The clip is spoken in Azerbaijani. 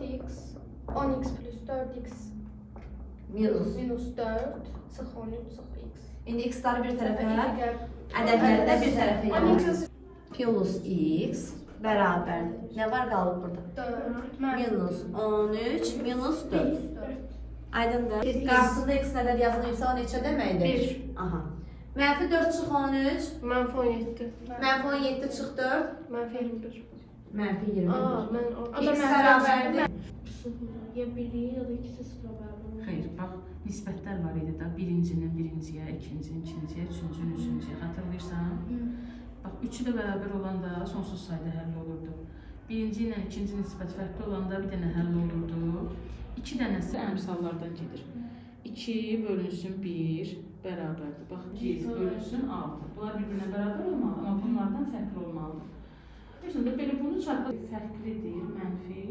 4x 10x plus 4x minus 4 çıx 13 çıx x. İndi x-ları bir tərəfə, Digər ədədləri də bir tərəfə yazılır. 12 Plus x bərabərdir. Nə var qalıb burada? 4 Minus 13 minus 4. 4. Aydındır. Qarşısında x ədəd yazılırsa o neçə deməkdir? 1. Aha. Mənfi 4 çıx 13. Mənfi 17. Mənfi 17 çıx 4. Mənfi 21. Mənfi 21. Mən o X bərabərdir. ya biri ya da ikisi sıfıra bərabər. Xeyr, bax, nisbətlər var idi da. Birincinin birinciyə, ikincinin ikinciyə, üçüncünün üçüncüyə. Xatırlayırsan? Bax, üçü də bərabər olanda sonsuz sayda həll olurdu. Birinci ilə ikinci nisbət fərqli olanda bir dənə həll olurdu. İki dənəsi əmsallardan gedir. 2 bölünsün 1 bərabərdir. Bax, 1 bölünsün 6. Bunlar bir-birinə bərabər olmalı, amma bunlardan fərqli olmalıdır. Şimdi belə bunu çarpı fərqlidir, mənfi